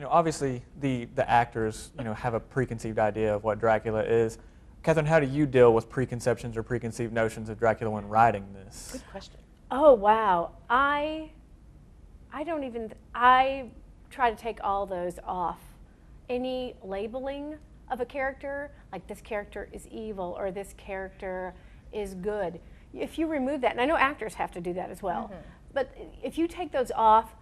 obviously the actors, have a preconceived idea of what Dracula is. Catherine, how do you deal with preconceptions or preconceived notions of Dracula when writing this? Good question. Oh, wow. I try to take all those off. Any labeling of a character, like this character is evil or this character is good. If you remove that, and I know actors have to do that as well, but if you take those off,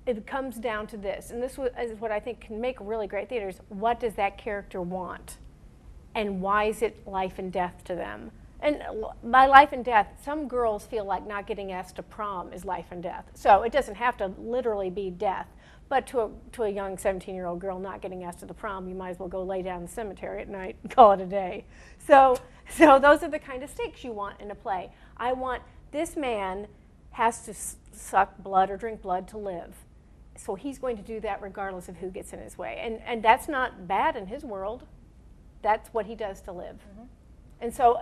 it comes down to this, and this is what I think can make really great theater is what does that character want? And why is it life and death to them? And by life and death, some girls feel like not getting asked to prom is life and death. So it doesn't have to literally be death, but to a young 17-year-old girl not getting asked to the prom, you might as well go lay down in the cemetery at night and call it a day. So those are the kind of stakes you want in a play. I want this man has to suck blood or drink blood to live. So he's going to do that regardless of who gets in his way. And that's not bad in his world. That's what he does to live. And so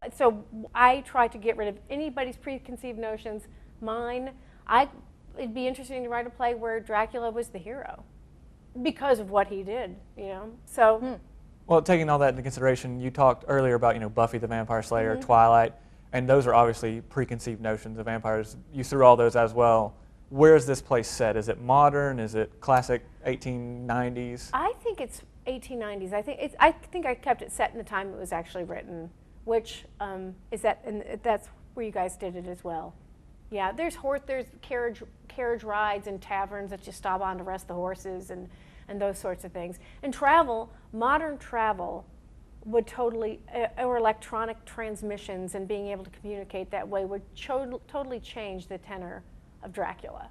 I try to get rid of anybody's preconceived notions. Mine, it'd be interesting to write a play where Dracula was the hero because of what he did, So. Well, taking all that into consideration, you talked earlier about, Buffy the Vampire Slayer, Twilight, and those are obviously preconceived notions of vampires. You threw all those as well. Where is this place set? Is it modern? Is it classic 1890s? I think it's 1890s. I think I kept it set in the time it was actually written, which is that, and that's where you guys did it as well. Yeah, there's carriage rides and taverns that you stop on to rest the horses and those sorts of things. And travel, modern travel would totally, or electronic transmissions and being able to communicate that way would totally change the tenor of Dracula.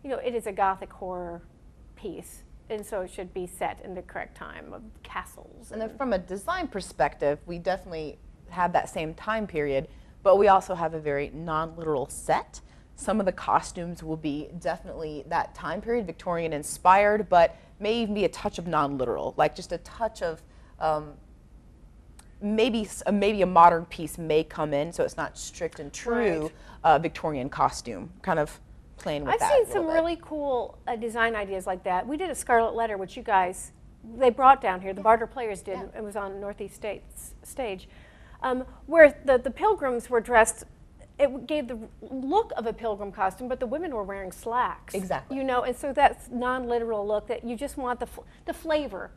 It is a Gothic horror piece, and so it should be set in the correct time of castles. And then from a design perspective, we definitely have that same time period, but we also have a very non-literal set. Some of the costumes will be definitely that time period, Victorian inspired, but may even be a touch of non-literal, like just a touch of maybe a modern piece may come in, so it's not strict and true Victorian costume, kind of playing with that. I've seen some really cool design ideas like that. We did a Scarlet Letter, which you guys, they brought down here, the Barter Players did, it was on Northeast Stage, where the pilgrims were dressed, it gave the look of a pilgrim costume, but the women were wearing slacks. Exactly. And so that's non-literal look that you just want the flavor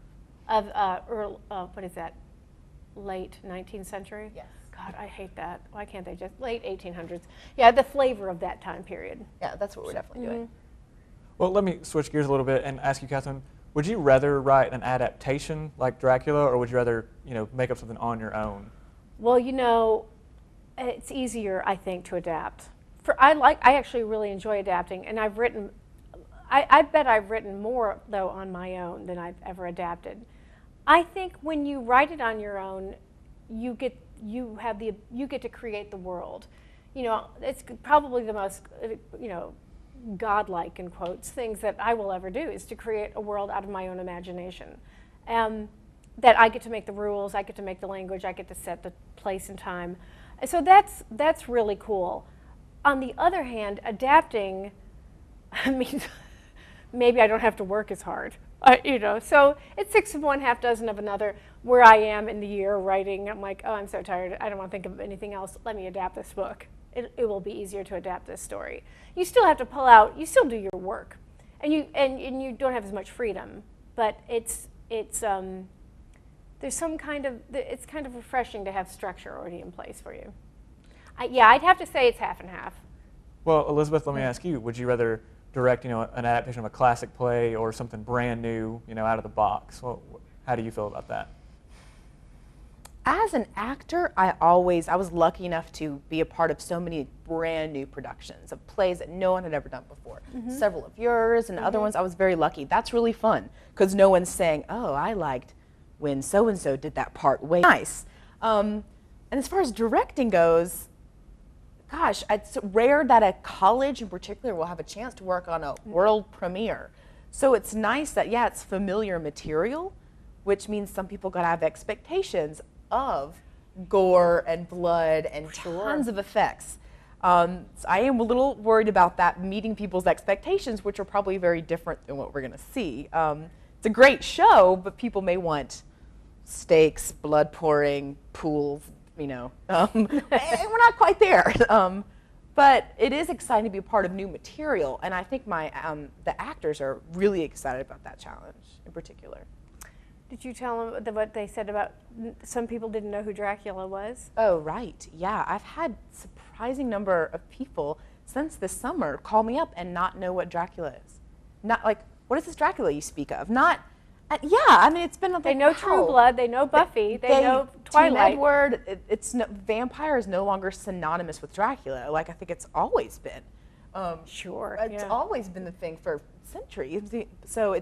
of, what is that? Late 19th century? Yes. God, I hate that. Why can't they just, late 1800s. Yeah, the flavor of that time period. Yeah, that's what we're definitely doing. Well, let me switch gears a little bit and ask you, Catherine, would you rather write an adaptation like Dracula, or would you rather, make up something on your own? Well, it's easier, I think, to adapt. I actually really enjoy adapting, and I've written, I bet I've written more, though, on my own than I've ever adapted. I think when you write it on your own, you get to create the world. It's probably the most, godlike, in quotes, things that I will ever do is to create a world out of my own imagination. That I get to make the rules, I get to make the language, I get to set the place and time. So that's really cool. On the other hand, adapting means maybe I don't have to work as hard. So it's 6 of one, half dozen of another. Where I am in the year writing, I'm like, oh, I'm so tired. I don't want to think of anything else. Let me adapt this book. It will be easier to adapt this story. You still have to pull out. You still do your work, and you don't have as much freedom. But there's some kind of, it's kind of refreshing to have structure already in place for you. I'd have to say it's half and half. Well, Elizabeth, let me ask you: would you rather direct, an adaptation of a classic play or something brand new, out of the box? Well, how do you feel about that? As an actor, I was lucky enough to be a part of so many brand new productions of plays that no one had ever done before. Several of yours and other ones, I was very lucky. That's really fun because no one's saying, oh, I liked when so-and-so did that part way nice. And as far as directing goes, gosh, it's rare that a college in particular will have a chance to work on a world premiere. So it's nice that, it's familiar material, which means some people gotta have expectations of gore and blood and tons of effects. So I am a little worried about that, meeting people's expectations, which are probably very different than what we're going to see. It's a great show, but people may want stakes, blood pouring, pools, you know. And we're not quite there. But it is exciting to be a part of new material, and I think the actors are really excited about that challenge in particular. Did you tell them what they said about some people didn't know who Dracula was? Oh, right. Yeah, I've had surprising number of people since this summer call me up and not know what Dracula is. Not like, what is this Dracula you speak of? Not, yeah, I mean, it's been like, they know True Blood, they know Buffy, they know Twilight. Team Edward, vampire is no longer synonymous with Dracula, like I think it's always been. Sure. It's always been the thing for centuries. So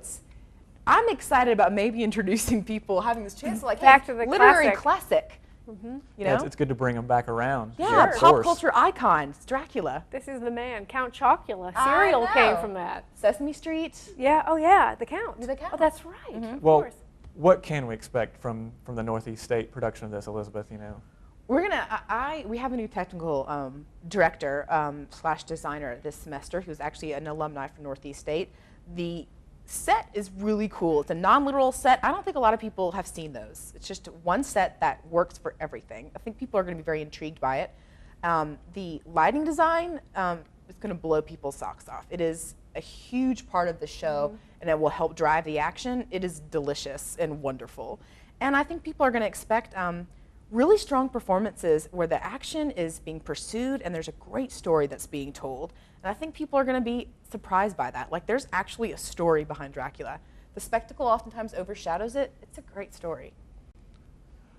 I'm excited about maybe introducing people, having this chance to like, back to the literary classic. Mm-hmm. You know? It's good to bring them back around. Yeah, pop culture icons, Dracula. This is the man, Count Chocula. Cereal came from that. Sesame Street. Yeah, oh yeah, the Count. The Count. Oh, that's right. Mm-hmm. Of Well, course. what can we expect from the Northeast State production of this, Elizabeth? You know, We're gonna. We have a new technical director / designer this semester, who's actually an alumni from Northeast State. The set is really cool. It's a non-literal set. I don't think a lot of people have seen those. It's just one set that works for everything. I think people are going to be very intrigued by it. The lighting design is going to blow people's socks off. It is a huge part of the show, and it will help drive the action. It is delicious and wonderful. And I think people are going to expect really strong performances where the action is being pursued and there's a great story that's being told. And I think people are going to be surprised by that. Like, there's actually a story behind Dracula. The spectacle oftentimes overshadows it. It's a great story.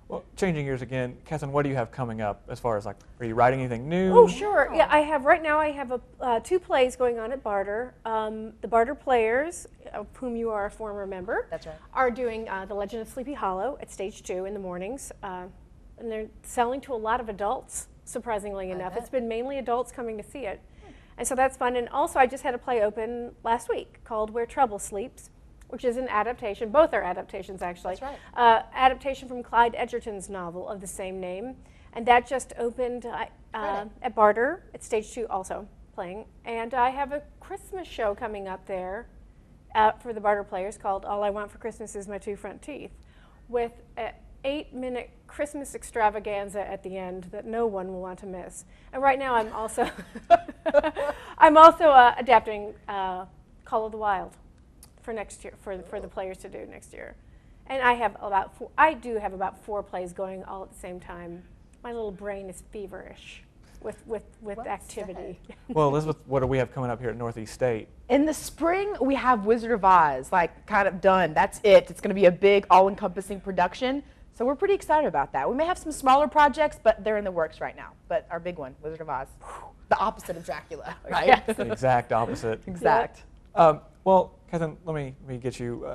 well, changing gears again, Catherine, what do you have coming up as far as like, are you writing anything new? Oh, sure. Yeah, I have right now. I have two plays going on at Barter. The Barter Players, of whom you are a former member, That's right. are doing The Legend of Sleepy Hollow at Stage 2 in the mornings, and they're selling to a lot of adults. Surprisingly enough, bet. it's been mainly adults coming to see it, and so that's fun. And also, I just had a play open last week called Where Trouble Sleeps, which is an adaptation. Both are adaptations, actually. That's right. Adaptation from Clyde Edgerton's novel of the same name. And that just opened at Barter, at Stage 2 also playing. And I have a Christmas show coming up there for the Barter Players called All I Want for Christmas Is My Two Front Teeth, with an 8-minute Christmas extravaganza at the end that no one will want to miss. And right now I'm also, adapting Call of the Wild for next year, for the players to do next year. And I have about 4 plays going all at the same time. My little brain is feverish with activity. Well, Elizabeth, what do we have coming up here at Northeast State? In the spring, we have Wizard of Oz, like kind of done. That's it. It's going to be a big, all-encompassing production. So we're pretty excited about that. We may have some smaller projects, but they're in the works right now. But our big one, Wizard of Oz, the opposite of Dracula, right? Yes. The exact opposite. Exact. Well, Catherine, let me get you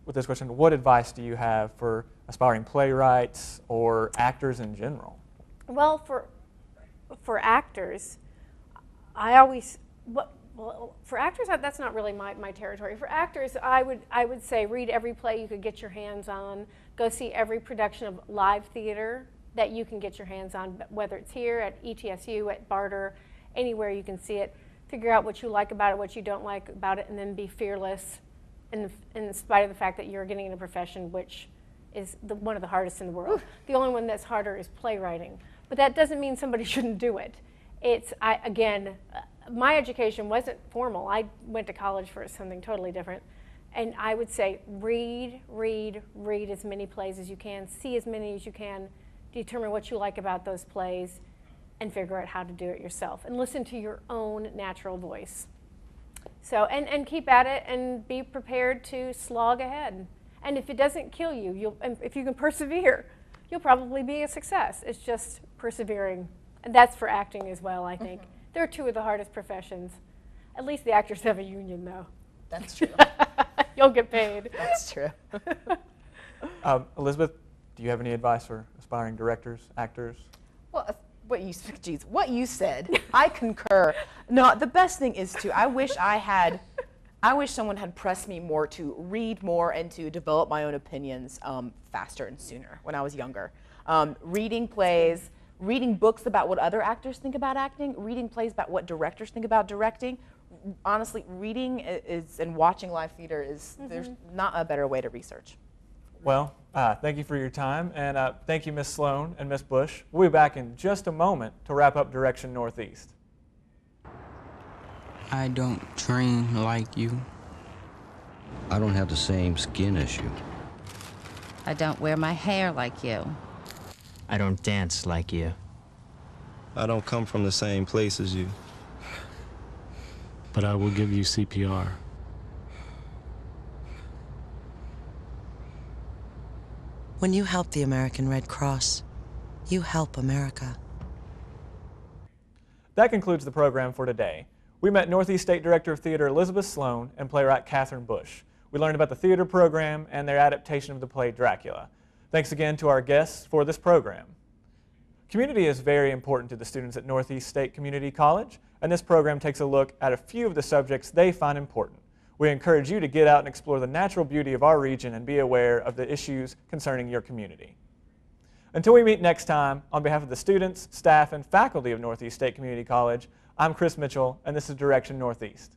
with this question. What advice do you have for aspiring playwrights or actors in general? Well, for actors, I always for actors that's not really my territory. For actors, I would say read every play you could get your hands on. Go see every production of live theater that you can get your hands on, whether it's here at ETSU, at Barter, anywhere you can see it. Figure out what you like about it, what you don't like about it, and then be fearless in spite of the fact that you're getting in a profession which is one of the hardest in the world. The only one that's harder is playwriting. But that doesn't mean somebody shouldn't do it. My education wasn't formal. I went to college for something totally different. And I would say read as many plays as you can, see as many as you can, determine what you like about those plays, and figure out how to do it yourself. And listen to your own natural voice. So, and keep at it and be prepared to slog ahead. And if it doesn't kill you, if you can persevere, you'll probably be a success. It's just persevering. And that's for acting as well, I think. They're 2 of the hardest professions. At least the actors have a union, though. That's true. You'll get paid. That's true. Elizabeth, do you have any advice for aspiring directors, actors? Well, what you said, I concur. No, the best thing is I wish someone had pressed me more to read more and to develop my own opinions faster and sooner when I was younger. Reading plays, reading books about what other actors think about acting, reading plays about what directors think about directing. Honestly, reading and watching live theater is, there's not a better way to research. Well, thank you for your time, and thank you, Ms. Sloan and Ms. Bush. We'll be back in just a moment to wrap up Direction Northeast. I don't train like you. I don't have the same skin as you. I don't wear my hair like you. I don't dance like you. I don't come from the same place as you. But I will give you CPR. When you help the American Red Cross, you help America. That concludes the program for today. We met Northeast State Director of Theater Elizabeth Sloan and playwright Catherine Bush. We learned about the theater program and their adaptation of the play Dracula. Thanks again to our guests for this program. Community is very important to the students at Northeast State Community College, and this program takes a look at a few of the subjects they find important. We encourage you to get out and explore the natural beauty of our region and be aware of the issues concerning your community. Until we meet next time, on behalf of the students, staff, and faculty of Northeast State Community College, I'm Chris Mitchell, and this is Direction Northeast.